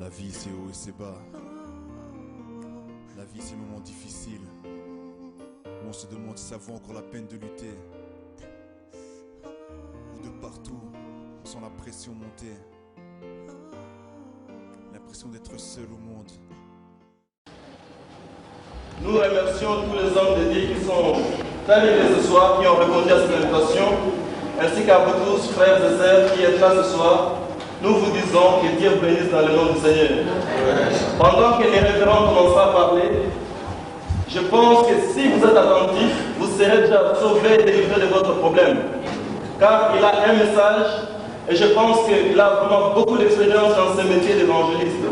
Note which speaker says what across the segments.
Speaker 1: La vie c'est haut et c'est bas. La vie c'est moments difficiles où on se demande si ça vaut encore la peine de lutter. Où de partout on sent la pression monter. L'impression d'être seul au monde.
Speaker 2: Nous remercions tous les hommes de Dieu qui sont arrivés ce soir, qui ont répondu à cette invitation, ainsi qu'à vous tous, frères et sœurs, qui êtes là ce soir. Nous vous disons que Dieu bénisse dans le nom du Seigneur. Pendant que les révérends commenceront à parler, je pense que si vous êtes attentifs, vous serez déjà sauvés et délivrés de votre problème. Car il a un message et je pense qu'il a vraiment beaucoup d'expérience dans ce métier d'évangéliste.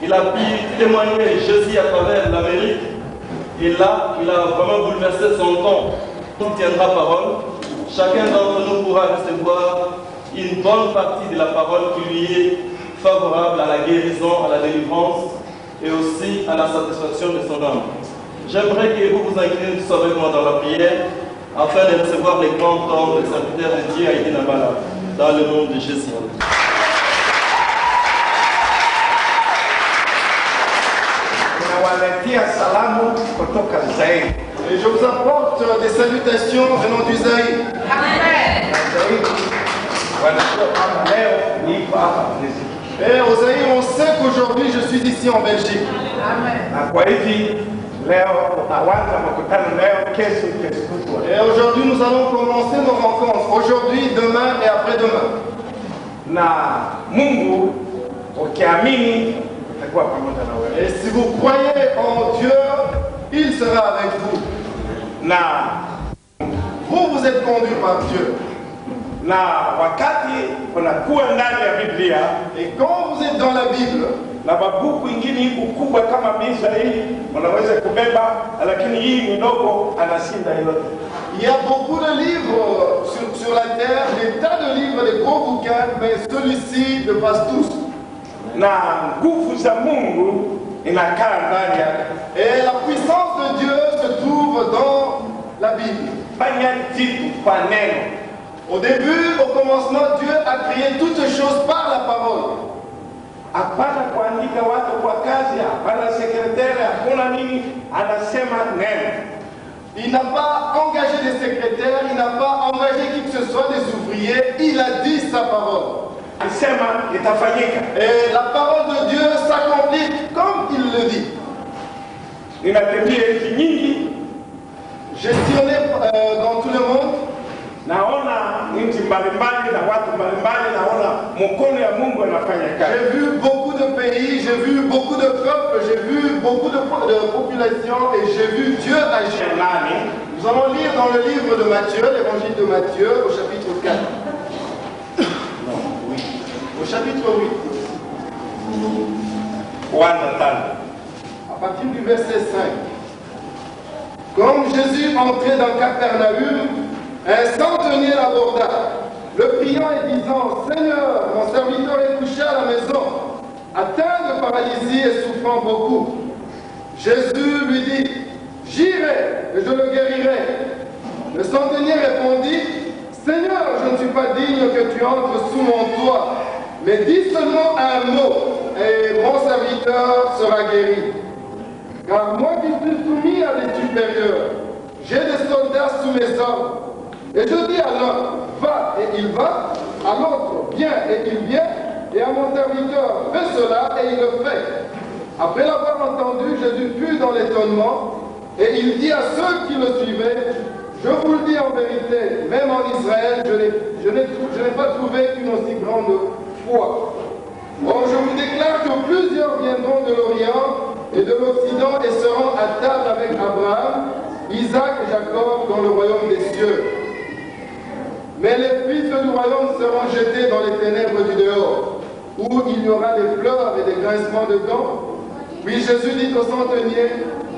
Speaker 2: Il a pu témoigner Jésus à travers l'Amérique et là, il a vraiment bouleversé son temps. Il tiendra parole. Chacun d'entre nous pourra recevoir une bonne partie de la parole qui lui est favorable à la guérison, à la délivrance et aussi à la satisfaction de son âme. J'aimerais que vous vous incliniez tous avec moi dans la prière afin de recevoir les grands temps de serviteur de Dieu Haïti Nabala dans le nom de Jésus.
Speaker 3: Et je vous apporte des salutations venant du Zaïre. Et au Zaïre, on sait qu'aujourd'hui je suis ici en Belgique. Et aujourd'hui nous allons commencer nos rencontres. Aujourd'hui, demain et après-demain. Et si vous croyez en Dieu, il sera avec vous. Vous êtes conduits par Dieu. Et quand vous êtes dans la Bible, il y a beaucoup de livres sur la terre, des tas de livres, des gros bouquins, mais celui-ci dépasse tous. Et la puissance de Dieu se trouve dans la Bible. Au début, au commencement, Dieu a créé toutes choses par la parole. Il n'a pas engagé des secrétaires, il n'a pas engagé qui que ce soit, des ouvriers, il a dit sa parole. Et la parole de Dieu s'accomplit comme il le dit. Gestionné dans tout le monde. J'ai vu beaucoup de pays, j'ai vu beaucoup de peuples, j'ai vu beaucoup de populations et j'ai vu Dieu agir. Nous allons lire dans le livre de Matthieu, l'évangile de Matthieu, au chapitre 4. Au chapitre 8. À partir du verset 5. Comme Jésus entrait dans Capernaum, un centenier l'aborda, le priant et disant, Seigneur, mon serviteur est couché à la maison, atteint de paralysie et souffrant beaucoup. Jésus lui dit, j'irai et je le guérirai. Le centenier répondit, Seigneur, je ne suis pas digne que tu entres sous mon toit, mais dis seulement un mot et mon serviteur sera guéri. Car moi qui suis soumis à des supérieurs, j'ai des soldats sous mes ordres. Et je dis à l'un, va et il va, à l'autre, viens et il vient, et à mon serviteur, fais cela et il le fait. Après l'avoir entendu, Jésus fut dans l'étonnement, et il dit à ceux qui le suivaient, je vous le dis en vérité, même en Israël, je n'ai pas trouvé une aussi grande foi. Or, je vous déclare que plusieurs viendront de l'Orient et de l'Occident et seront à table avec Abraham, Isaac et Jacob dans le royaume des cieux. Mais les fils du royaume seront jetés dans les ténèbres du dehors, où il y aura des pleurs et des grincements de dents. Puis Jésus dit au centenier,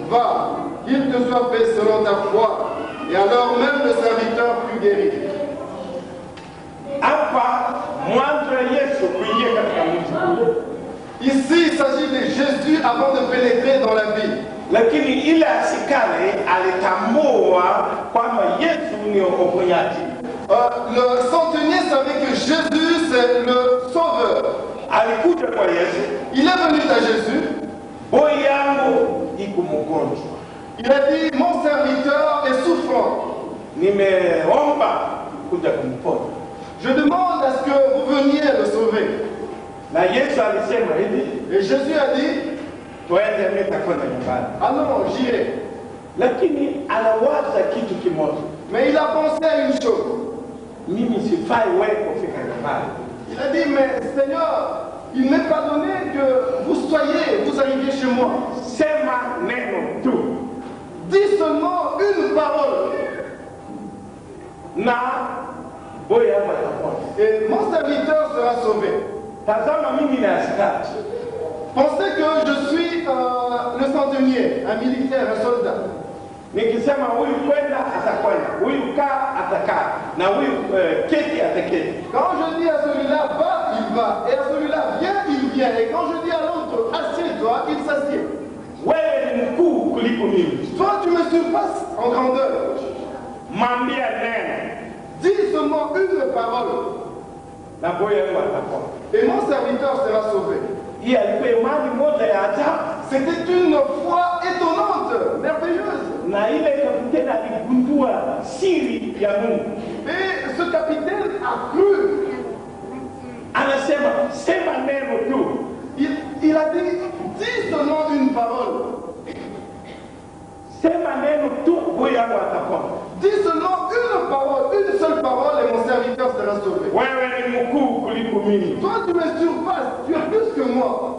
Speaker 3: va, qu'il te soit fait selon ta foi. Et alors même le serviteur fut guéri. Ici, il s'agit de Jésus avant de pénétrer dans la ville. Le centenier savait que Jésus, c'est le sauveur.
Speaker 4: alikuja kwa Yesu.
Speaker 3: Il est venu à Jésus.
Speaker 4: Boy yangu iko mgonjwa.
Speaker 3: Il a dit, mon serviteur est souffrant.
Speaker 4: Nimeomba kuja kumponya.
Speaker 3: Je demande à ce que vous veniez le sauver.
Speaker 4: Na Yesu alisema hivi,
Speaker 3: Et Jésus a dit,
Speaker 4: twende mimi nitakwenda nyumbani.
Speaker 3: ah non, j'irai.
Speaker 4: Lakini anawaza kitu kimoja.
Speaker 3: Mais il a pensé à une chose.
Speaker 4: Mimi sifai wewe kufika nyumbani.
Speaker 3: Il a dit, mais Seigneur, il n'est pas donné que vous arriviez chez moi.
Speaker 4: Sema neno tu.
Speaker 3: Dis seulement une parole.
Speaker 4: Na boy yangu atapona.
Speaker 3: Et mon serviteur sera sauvé.
Speaker 4: Tazama mimi ni askari.
Speaker 3: Pensez que je suis le centenier, un militaire, un soldat.
Speaker 4: Nikisema huyu kwenda atakwenda, huyu kaa atakaa, na huyu keti ataketi.
Speaker 3: Quand je dis à celui-là va, il va. Et à celui-là viens, il vient. Et quand je dis à l'autre assieds-toi, il s'assied.
Speaker 4: Wewe ni mkuu kuliko mimi.
Speaker 3: Toi, tu me surpasses en grandeur.
Speaker 4: Mwambia neno.
Speaker 3: Dis seulement une parole.
Speaker 4: Na boy yangu atapona.
Speaker 3: Et mon serviteur sera sauvé.
Speaker 4: Hii alikuwa imani moja ya ajabu.
Speaker 3: C'était une foi étonnante, merveilleuse.
Speaker 4: Na ile kapiteni aligundua siri ya Mungu.
Speaker 3: Et ce capitaine a cru.
Speaker 4: Anasema sema neno tu.
Speaker 3: Il a dit, dis seulement une parole.
Speaker 4: Sema neno tu, boy yangu atapona.
Speaker 3: Dis seulement une parole, une seule parole et mon serviteur sera sauvé.
Speaker 4: Wewe ni mkuu kuliko mimi.
Speaker 3: Toi, tu me surpasses, tu es plus que moi.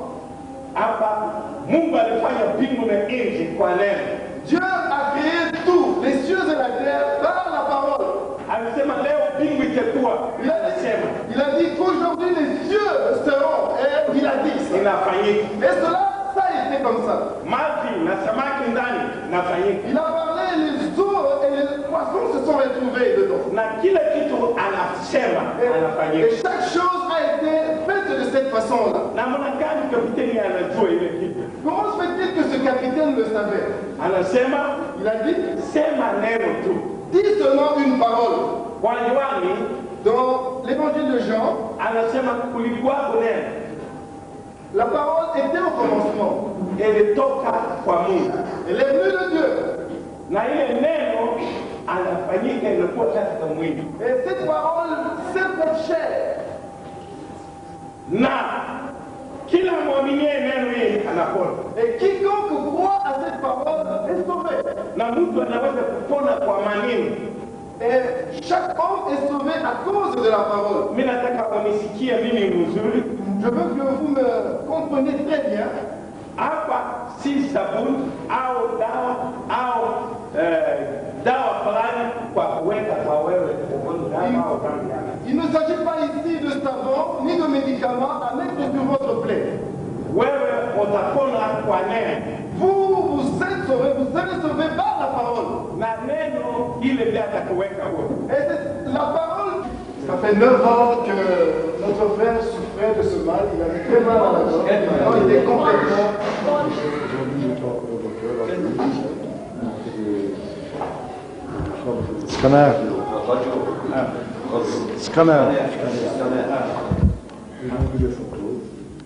Speaker 4: Hapa Mungu alifanya mbingu na nchi kwa neno.
Speaker 3: Dieu a créé tout, les cieux et la terre, par la parole.
Speaker 4: Alisema leo mbingu itakuwa. Anasema
Speaker 3: Il a dit qu'aujourd'hui les cieux seront. Et il a dit ça.
Speaker 4: inafanyika.
Speaker 3: Et cela, ça a été comme ça.
Speaker 4: Maji na samaki ndani inafanyika.
Speaker 3: Il a parlé, les eaux et les poissons se sont retrouvés dedans.
Speaker 4: Na kila kitu anasema anafanyika.
Speaker 3: Et chaque chose a été faite de cette façon-là.
Speaker 4: Namna gani kapiteni anajua ile kitu?
Speaker 3: Comment se fait-il que ce capitaine le savait?
Speaker 4: Anasema
Speaker 3: Il a dit,
Speaker 4: sema neno tu.
Speaker 3: dis seulement une parole.
Speaker 4: Kwa Yohani
Speaker 3: Dans l'évangile de Jean,
Speaker 4: anasema kulikuwa neno.
Speaker 3: la parole était au commencement.
Speaker 4: Ilitoka kwa Mungu.
Speaker 3: Elle est venue de Dieu.
Speaker 4: Na ile neno anafanyika inakuwa katika mwili.
Speaker 3: Et cette parole s'est faite chair.
Speaker 4: Na kila muaminie neno hili anapona.
Speaker 3: Et quiconque croit à cette parole est sauvé.
Speaker 4: Na mtu anaweza kupona kwa maneno.
Speaker 3: Et chaque homme est sauvé à cause de la parole.
Speaker 4: Mimi nataka unisikie mimi mzuri.
Speaker 3: Je veux que vous me compreniez très bien.
Speaker 4: Hapa si sabuni au dawa fulani kwa kuweka kwa wewe dawa au damu.
Speaker 3: Il ne s'agit pas ici de savon ni de médicaments à mettre sur votre plaie.
Speaker 4: Wewe utapona kwa neno.
Speaker 3: Vous êtes sauvé, vous serez sauvé par la parole.
Speaker 4: Na neno ile ndio atakuweka huko.
Speaker 3: Et c'est la parole. Ça fait 9 ans que notre frère souffrait de ce mal. Il avait très mal à la gorge. Maintenant, il est complètement.
Speaker 5: Scanner. Scanner. Ils ont vu les photos.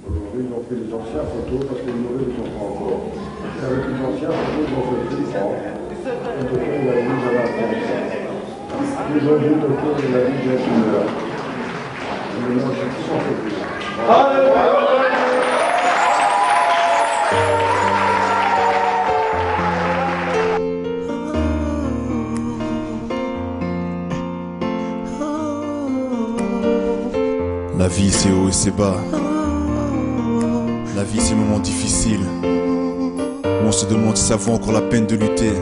Speaker 5: Aujourd'hui, ils ont fait les anciennes photos parce que les nouvelles ne sont pas encore. Et avec les anciennes photos, ils ont fait le plus fort. En tout cas, il a dit j'avais un cancer. Ils ont vu le docteur, il a dit j'ai une tumeur. Et maintenant, je suis sans plus.
Speaker 1: La vie c'est haut et c'est bas. La vie c'est un moment difficile où on se demande si ça vaut encore la peine de lutter.